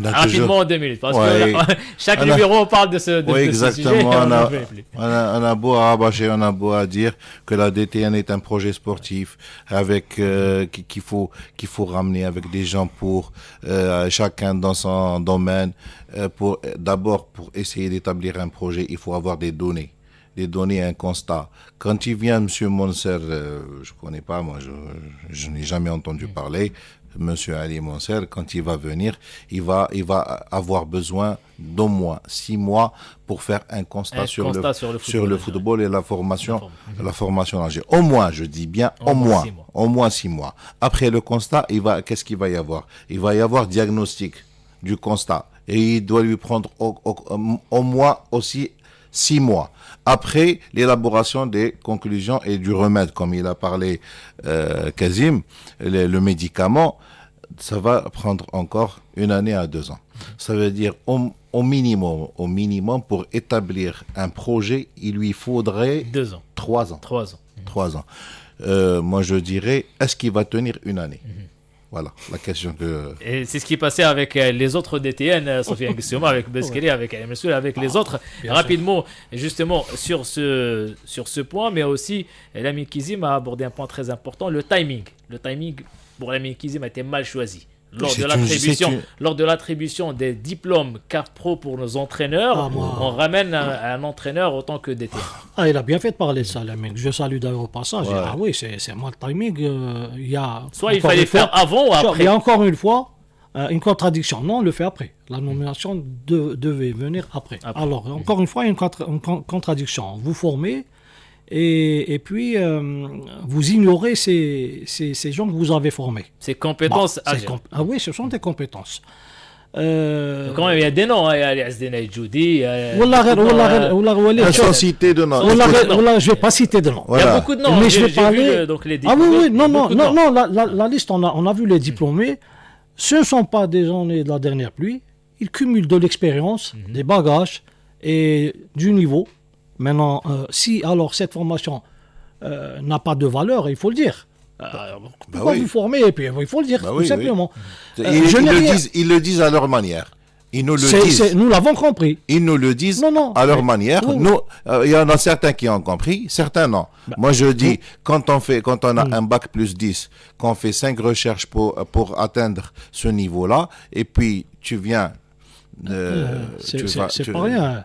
Rapidement en 2 minutes, parce que chaque numéro on parle de ce exactement. sujet. On a beau à rabâcher, on a beau à dire que la DTN est un projet sportif avec qu'il faut ramener avec des gens pour chacun dans son domaine. D'abord pour essayer d'établir un projet, il faut avoir des données et un constat. Quand il vient, Monsieur Mounser, je connais pas, moi, je n'ai jamais entendu parler. Monsieur Ali Mounser, quand il va venir, il va avoir besoin d'au moins 6 mois pour faire un constat sur le football et la formation en Algérie. Au moins, je dis bien au moins 6 mois. Après le constat, qu'est-ce qu'il va y avoir? Il va y avoir diagnostic du constat et il doit lui prendre au moins aussi 6 mois. Après l'élaboration des conclusions et du remède, comme il a parlé Kazim, le médicament, ça va prendre encore 1 année à 2 ans. Ça veut dire au minimum, pour établir un projet, il lui faudrait 2 ans. 3 ans. 3 ans. Moi, je dirais, est-ce qu'il va tenir 1 année? Voilà, la question que... Et c'est ce qui passait avec les autres DTN, Sofiane Gessouma, avec Beskeri, avec Ali Mousser, avec les autres. Rapidement, justement, sur ce point, mais aussi, Lamine Kizim a abordé un point très important, le timing. Le timing pour Lamine Kizim a été mal choisi. Lors de l'attribution des diplômes CAF Pro pour nos entraîneurs, on ramène un entraîneur autant que DTN. Il a bien fait de parler de ça, Lamine. Je salue d'ailleurs au passage. Oui, c'est moi le timing. Soit il fallait faire avant ou après. Il y a encore une fois une contradiction. Non, on le fait après. La nomination devait venir après. Alors, encore une fois, il y a une contradiction. Vous formez et puis vous ignorez ces gens que vous avez formés. Ces compétences. Oui, ce sont des compétences. Quand même, il y a des noms, il y a Asdena Djoudi. Sans citer de noms. Je ne vais pas citer de noms. Il y a beaucoup de noms. Mais je vais parler. Vu, donc, les diplômés, oui, non, la liste, on a vu les diplômés. Ce ne sont pas des gens nés de la dernière pluie. Ils cumulent de l'expérience, des bagages et du niveau. Maintenant, si alors cette formation n'a pas de valeur, il faut le dire. Pourquoi vous formez? Et puis il faut le dire, tout simplement. Ils le disent à leur manière. Ils nous le disent. Nous l'avons compris. Ils nous le disent à leur manière. Nous, il y en a certains qui ont compris, certains non. Moi, je dis, quand on a un bac plus 10, qu'on fait 5 recherches pour atteindre ce niveau-là, et puis tu viens... c'est pas rien.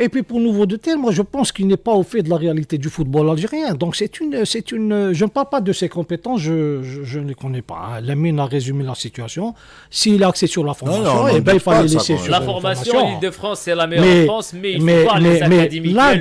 Et puis pour nouveau de tel, moi je pense qu'il n'est pas au fait de la réalité du football algérien. Donc je ne parle pas de ses compétences, je ne les connais pas. Lamine a résumé la situation. S'il est axé sur la formation, il fallait laisser sur la formation. L'Île-de-France c'est la meilleure en France, mais il faut voir les académies. La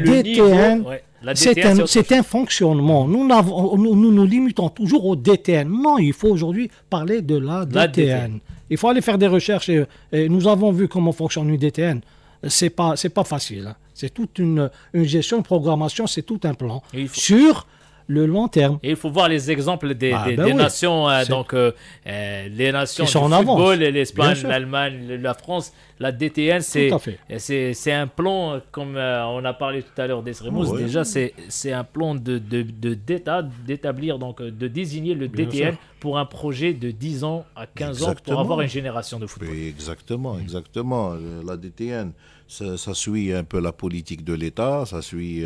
DTN, c'est un fonctionnement. Nous nous limitons toujours au DTN. Non, il faut aujourd'hui parler de la DTN. Il faut aller faire des recherches et nous avons vu comment fonctionne une DTN. C'est pas facile. Hein. C'est toute une gestion, une programmation, c'est tout un plan sur le long terme. Et il faut voir les exemples des nations, les nations du football, l'Espagne, l'Allemagne, la France. La DTN, c'est un plan, comme on a parlé tout à l'heure d'Esremouz, déjà c'est un plan d'État, d'établir, donc de désigner le DTN pour un projet de 10 ans à 15 ans pour avoir une génération de football. Exactement. La DTN, ça suit un peu la politique de l'État, ça suit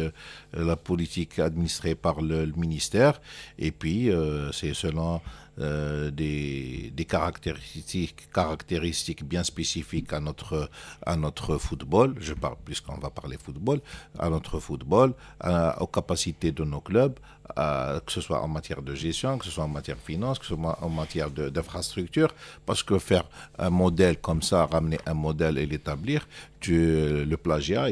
la politique administrée par le ministère, et puis c'est selon des caractéristiques bien spécifiques à notre football. Je parle, puisqu'on va parler football, à notre football, aux capacités de nos clubs, que ce soit en matière de gestion, que ce soit en matière de finance, que ce soit en matière d'infrastructure, parce que faire un modèle comme ça, ramener un modèle et l'établir, le plagiat,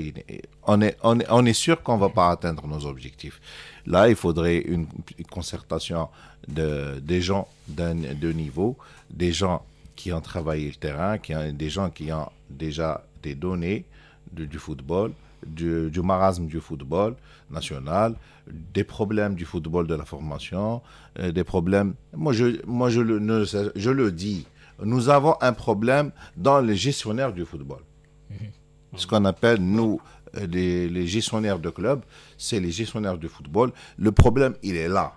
on est sûr qu'on ne va pas atteindre nos objectifs. Là, il faudrait une concertation des gens de niveau, des gens qui ont travaillé le terrain, des gens qui ont déjà des données du football, du marasme du football national, des problèmes du football de la formation, des problèmes... Moi, je le dis, nous avons un problème dans les gestionnaires du football. Ce qu'on appelle, nous, les gestionnaires de clubs, c'est les gestionnaires du football. Le problème, il est là.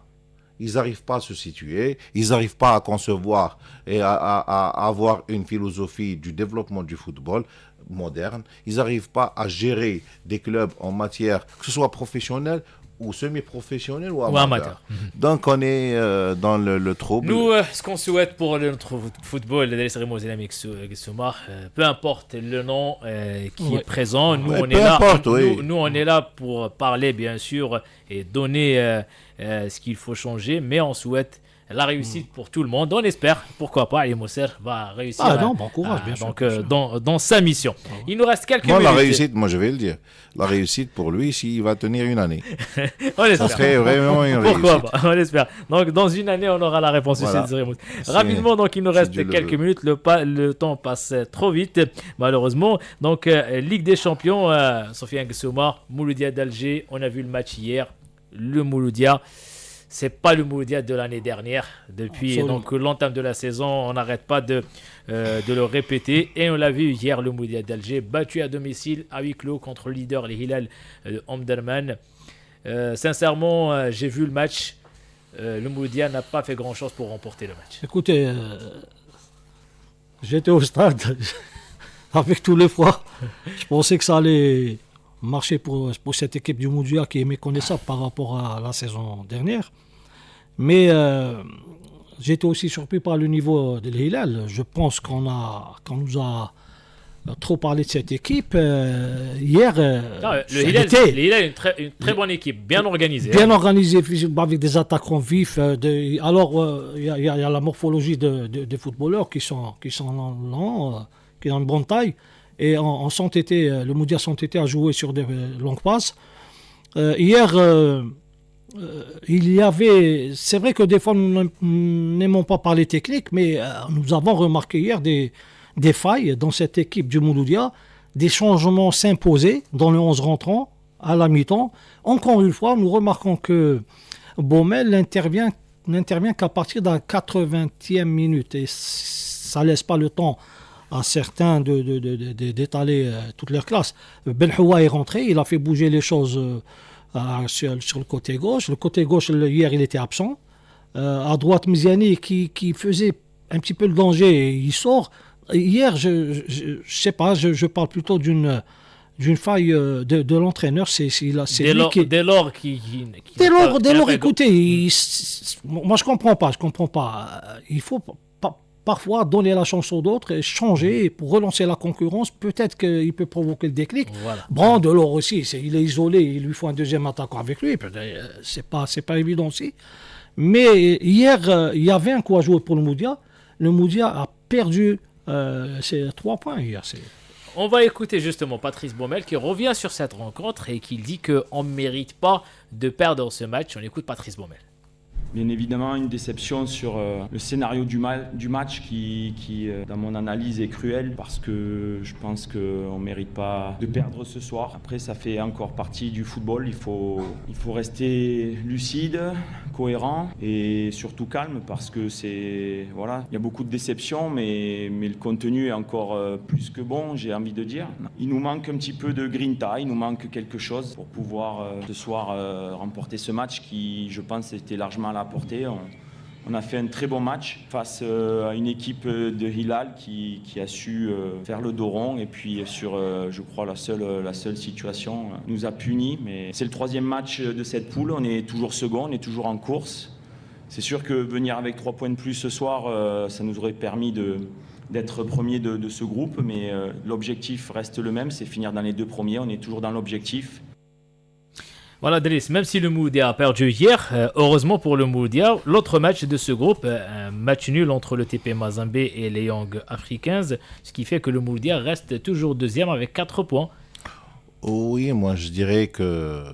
Ils n'arrivent pas à se situer, ils n'arrivent pas à concevoir et à avoir une philosophie du développement du football moderne. Ils n'arrivent pas à gérer des clubs en matière, que ce soit professionnel ou semi-professionnel ou amateur. Donc on est dans le trouble. Nous, ce qu'on souhaite pour notre football, peu importe le nom qui est présent, nous on est là. Nous on est là pour parler bien sûr et donner ce qu'il faut changer, mais on souhaite la réussite pour tout le monde. On espère, pourquoi pas, Ali Mousser va réussir bon courage, bien donc, sûr. dans sa mission. Il nous reste quelques minutes. La réussite, moi je vais le dire. La réussite pour lui, s'il va tenir une année. On espère. Ça serait vraiment une réussite. Pourquoi pas, on espère. Donc dans une année, on aura la réponse. Voilà. Rapidement, donc il nous reste quelques minutes. Le temps passe trop vite, malheureusement. Donc Ligue des Champions, Sofiane Gsouma, Mouloudia d'Alger. On a vu le match hier. Le Mouloudia, c'est pas le Mouloudia de l'année dernière. Depuis donc l'entame de la saison, on n'arrête pas de le répéter. Et on l'a vu hier, le Mouloudia d'Alger battu à domicile à huis clos contre le leader, les Hilal Omdurman. Sincèrement, j'ai vu le match. Le Mouloudia n'a pas fait grand-chose pour remporter le match. Écoutez, j'étais au stade avec tous les froids. Je pensais que ça allait marcher pour cette équipe du Mouloudia qui est méconnaissable par rapport à la saison dernière. Mais j'étais aussi surpris par le niveau de l'Hilal. Je pense qu'on nous a trop parlé de cette équipe. Hier, le Hilal est une très bonne équipe, bien organisée. Bien organisée, avec des attaquants vifs. Alors, il y a la morphologie des footballeurs qui sont lents, qui ont une bonne taille. Et le Mouloudia s'entêtait à jouer sur des longues passes. Hier, il y avait... C'est vrai que des fois, nous n'aimons pas parler technique, mais nous avons remarqué hier des failles dans cette équipe du Mouloudia, des changements s'imposaient dans le 11 rentrant à la mi-temps. Encore une fois, nous remarquons que Baumel n'intervient qu'à partir de la 80e minute. Et ça ne laisse pas le temps à certains d'étaler toutes leurs classes. Ben Houa est rentré, il a fait bouger les choses sur le côté gauche. Le côté gauche, hier, il était absent. À droite, Miziani, qui faisait un petit peu le danger, il sort. Hier, je sais pas, je parle plutôt d'une faille de l'entraîneur. Dès lors, écoutez, moi je comprends pas. Il faut parfois donner la chance aux autres et changer pour relancer la concurrence. Peut-être qu'il peut provoquer le déclic. Voilà. Delors aussi, il est isolé, il lui faut un deuxième attaquant avec lui. C'est pas évident aussi. Mais hier, il y avait un coup à jouer pour le Mouloudia. Le Mouloudia a perdu ses 3 points hier. On va écouter justement Patrice Baumel qui revient sur cette rencontre et qui dit qu'on ne mérite pas de perdre ce match. On écoute Patrice Baumel. Bien évidemment, une déception sur le scénario du match qui, dans mon analyse, est cruel parce que je pense qu'on ne mérite pas de perdre ce soir. Après, ça fait encore partie du football. Il faut rester lucide, cohérent et surtout calme parce que il y a beaucoup de déceptions, mais le contenu est encore plus que bon, j'ai envie de dire. Il nous manque un petit peu de grinta, il nous manque quelque chose pour pouvoir ce soir remporter ce match qui, je pense, était largement à la portée. On a fait un très bon match face à une équipe de Hilal qui a su faire le dos rond et puis sur, je crois, la seule situation nous a punis. Mais c'est le 3e match de cette poule, on est toujours second, on est toujours en course. C'est sûr que venir avec 3 points de plus ce soir, ça nous aurait permis d'être premier de ce groupe, mais l'objectif reste le même, c'est finir dans les 2 premiers, on est toujours dans l'objectif. Voilà, Driss, même si le Mouloudia a perdu hier, heureusement pour le Mouloudia, l'autre match de ce groupe, un match nul entre le TP Mazembe et les Young Africans, ce qui fait que le Mouloudia reste toujours 2e avec 4 points. Oui, moi je dirais que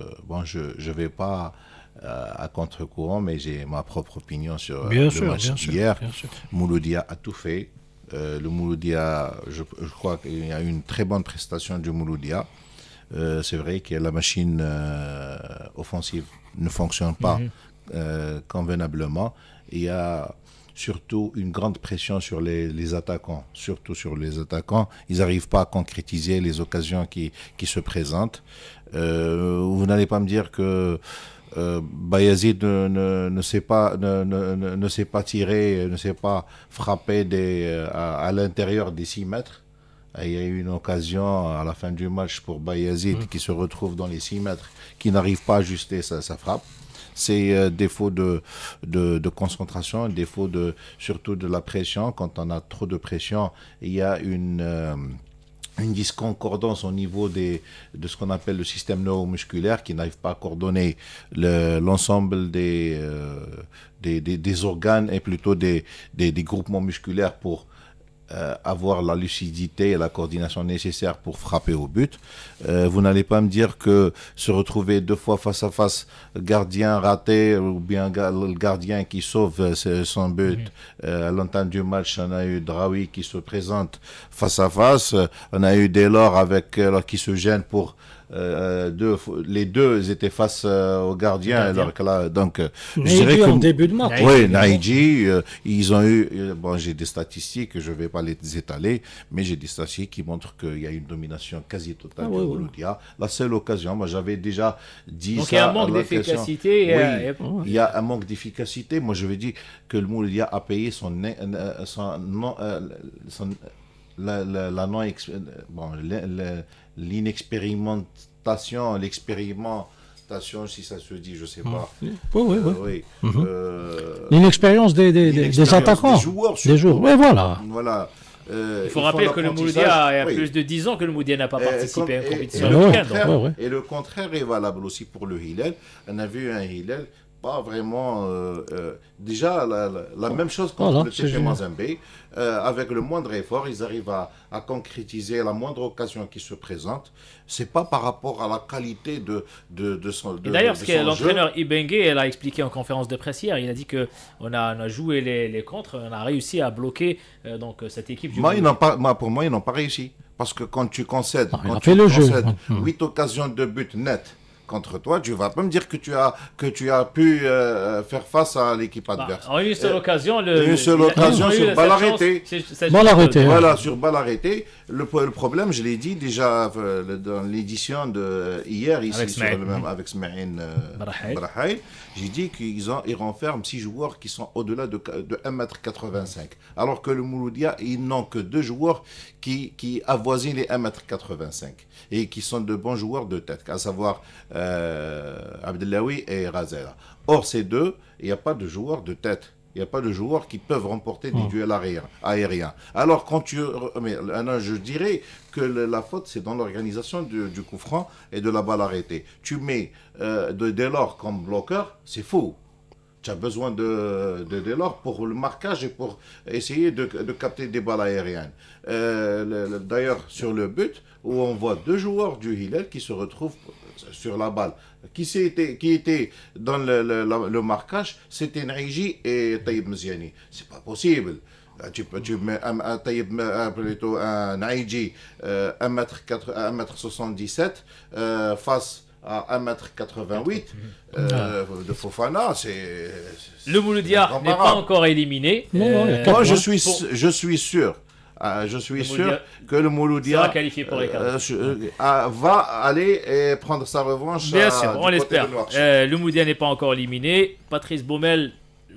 je ne vais pas à contre-courant, mais j'ai ma propre opinion sur le match d'hier. Mouloudia a tout fait. Le Mouloudia, je crois qu'il y a eu une très bonne prestation du Mouloudia. C'est vrai que la machine offensive ne fonctionne pas convenablement. Il y a surtout une grande pression sur les attaquants, surtout sur les attaquants. Ils n'arrivent pas à concrétiser les occasions qui se présentent. Vous n'allez pas me dire que Bayazid ne sait pas tirer, ne sait pas frapper à l'intérieur des 6 mètres. Il y a eu une occasion à la fin du match pour Bayazid qui se retrouve dans les 6 mètres, qui n'arrive pas à ajuster sa frappe. C'est défaut de concentration, défaut surtout de la pression. Quand on a trop de pression, il y a une disconcordance au niveau de ce qu'on appelle le système neuromusculaire qui n'arrive pas à coordonner l'ensemble des organes et plutôt des groupements musculaires pour avoir la lucidité et la coordination nécessaire pour frapper au but. Vous n'allez pas me dire que se retrouver 2 fois face à face, gardien raté ou bien le gardien qui sauve son but. À l'entame du match, on a eu Draoui qui se présente face à face. On a eu Delors qui se gêne pour les deux étaient face au gardien. Alors que là, donc, je dirais en début de match. Oui, Naïdji, ils ont eu. Bon, j'ai des statistiques, je ne vais pas les étaler, mais j'ai des statistiques qui montrent qu'il y a une domination quasi totale du Mouloudia. La seule occasion, moi j'avais déjà dit donc ça. Donc il y a un manque d'efficacité. Oui, il y a un manque d'efficacité. Moi je veux dire que le Mouloudia a payé l'expérimentation, si ça se dit, je ne sais pas. Oui. L'inexpérience des attaquants. Des joueurs. Oui, voilà. Il faut rappeler que le Mouloudia, il y a plus de 10 ans que le Mouloudia n'a pas participé à une compétition européenne. Et le contraire est valable aussi pour le Hilal. On a vu un Hilal pas vraiment déjà la même chose contre le TP Mazembe. Avec le moindre effort, ils arrivent à concrétiser la moindre occasion qui se présente. C'est pas par rapport à la qualité de son jeu. Et d'ailleurs, ce que l'entraîneur Ibengue a expliqué en conférence de presse hier, il a dit que on a joué les contres, on a réussi à bloquer donc cette équipe du pour moi, ils n'ont pas réussi. Parce que quand tu concèdes, 8 occasions de but net contre toi, tu vas pas me dire que tu as pu faire face à l'équipe adverse. En une seule occasion, sur balle arrêtée. Voilà, sur balle arrêtée. Le problème, je l'ai dit déjà dans l'édition de hier ici avec Smaïn Brahai, j'ai dit qu'ils renferment 6 joueurs qui sont au-delà de 1m85. Alors que le Mouloudia, ils n'ont que 2 joueurs qui avoisinent les 1m85 et qui sont de bons joueurs de tête, à savoir Abdellaoui et Razela. Or, ces deux, il n'y a pas de joueurs de tête. Il n'y a pas de joueurs qui peuvent remporter des duels aériens. Alors, je dirais que la faute, c'est dans l'organisation du coup franc et de la balle arrêtée. Tu mets Delors comme bloqueur, c'est faux. Tu as besoin de Delors pour le marquage et pour essayer de capter des balles aériennes. D'ailleurs, sur le but, où on voit 2 joueurs du Hilal qui se retrouvent sur la balle. Qui était dans le marquage, c'était Naïji et Taïb Mziani. C'est pas possible. Tu mets un Naïji 1m77 face à 1m88 de Fofana, c'est... Le Mouloudia n'est pas encore éliminé. Moi, je suis sûr. Je suis sûr que le Mouloudia sera qualifié pour les quarts. Va aller et prendre sa revanche. Bien sûr, on l'espère. Le Mouloudia n'est pas encore éliminé. Patrice Baumel,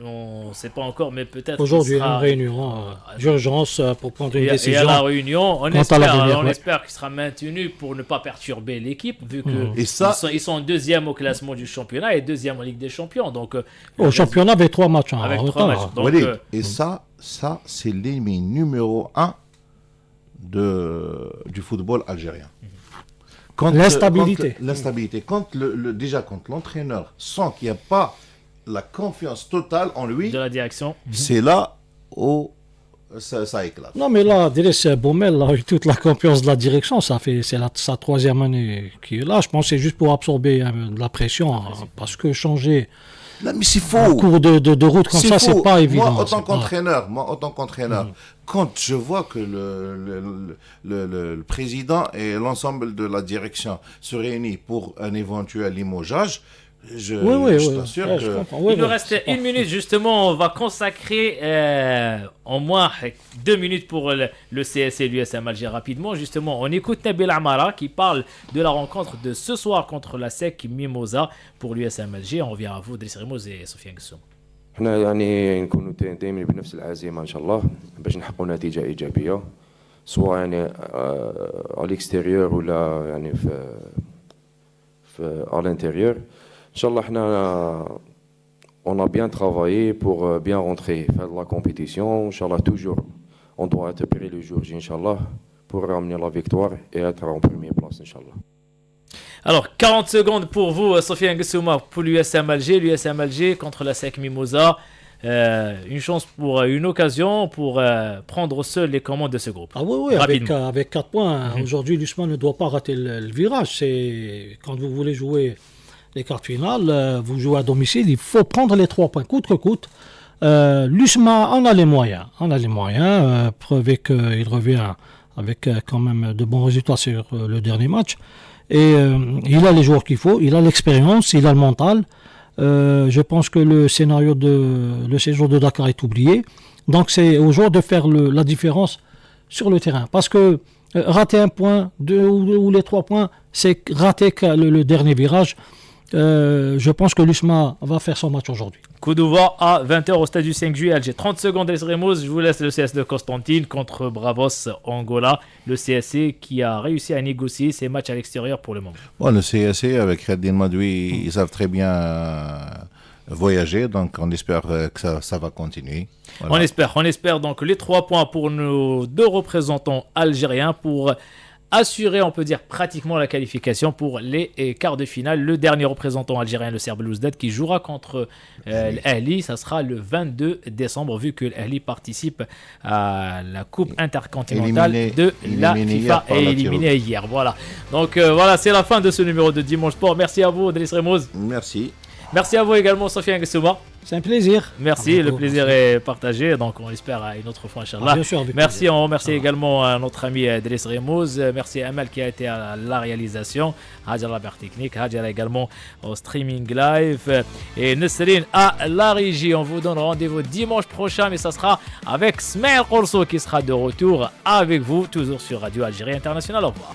on ne sait pas encore, mais peut-être aujourd'hui une réunion d'urgence pour prendre une décision. Et à la réunion, on espère qu'il sera maintenu pour ne pas perturber l'équipe, vu qu'ils sont deuxième au classement du championnat et deuxième en Ligue des Champions. Donc, au championnat, avec 3 matchs. Donc, et ça, c'est l'ennemi numéro 1 du football algérien. L'instabilité. Quand déjà quand l'entraîneur sent qu'il n'y a pas la confiance totale en lui de la direction, c'est là où ça éclate. Non, mais là, Driss Boumel a eu toute la confiance de la direction. C'est sa 3e année qui est là. Je pense que c'est juste pour absorber de la pression. Parce que changer là, mais c'est faux. En cours de route comme ça, c'est pas évident. Moi, autant qu'entraîneur, quand je vois que le président et l'ensemble de la direction se réunissent pour un éventuel limogeage, je t'assure que... Il nous reste 1 minute, justement. On va consacrer en moins 2 minutes pour le CSC et l'USM Alger rapidement. Justement, on écoute Nabil Amara qui parle de la rencontre de ce soir contre la SEC Mimosa pour l'USM Alger. On revient à vous, Driss Remouz et Sofiane Gussouma. احنا يعني نكونوا دائما بنفس العزيمه ان شاء الله باش نحققوا نتيجه ايجابيه سواء يعني على الاكستيريور ولا يعني في على l'intérieur. Inch'Allah, on a bien travaillé pour bien rentrer faire de la compétition. Inch'Allah, toujours, on doit être prêt le jour J, Inch'Allah, pour ramener la victoire et être en première place, Inch'Allah. Alors, 40 secondes pour vous, Sofiane Gussouma, pour l'USM Alger. L'USM Alger contre la SEC Mimosa. Une chance pour une occasion pour prendre seul les commandes de ce groupe. Ah oui, avec 4 points. Aujourd'hui, l'USMA ne doit pas rater le virage. C'est quand vous voulez jouer les quarts finales, vous jouez à domicile, il faut prendre les 3 points coûte que coûte. L'USMA, on a les moyens. Preuve qu'il revient avec quand même de bons résultats sur le dernier match. Et il a les joueurs qu'il faut, il a l'expérience, il a le mental. Je pense que le sénario le séjour de Dakar est oublié. Donc c'est aux joueurs de faire la différence sur le terrain. Parce que rater 1 point, 2 ou les 3 points, c'est rater le dernier virage. Je pense que l'USMA va faire son match aujourd'hui. Coup d'envoi à 20h au stade du 5 juillet Alger. 30 secondes, Driss Remouz. Je vous laisse le CS de Constantine contre Bravos Angola. Le CSC qui a réussi à négocier ses matchs à l'extérieur pour le moment. Bon, le CSC avec Reddin Madoui, ils savent très bien voyager. Donc on espère que ça va continuer. Voilà. On espère donc les 3 points pour nos 2 représentants algériens pour assurer, on peut dire, pratiquement la qualification pour les quarts de finale. Le dernier représentant algérien, le Serbe Louzdad, qui jouera contre l'Ahli, ça sera le 22 décembre, vu que l'Ahli participe à la Coupe intercontinentale de la FIFA et éliminé hier. Voilà. Donc voilà, c'est la fin de ce numéro de Dimanche Sport. Merci à vous, Driss Remouz. Merci. Merci à vous également, Sofiane Gussouma. C'est un plaisir. Merci, le plaisir est partagé. Donc, on espère une autre fois, Inch'Allah. Bien sûr, merci, on remercie également notre ami Driss Remouz. Merci à Amal qui a été à la réalisation. Hadja la barre technique. Hadja également au streaming live. Et Nesrine à la régie. On vous donne rendez-vous dimanche prochain, mais ça sera avec Smail Korso qui sera de retour avec vous, toujours sur Radio Algérie Internationale. Au revoir.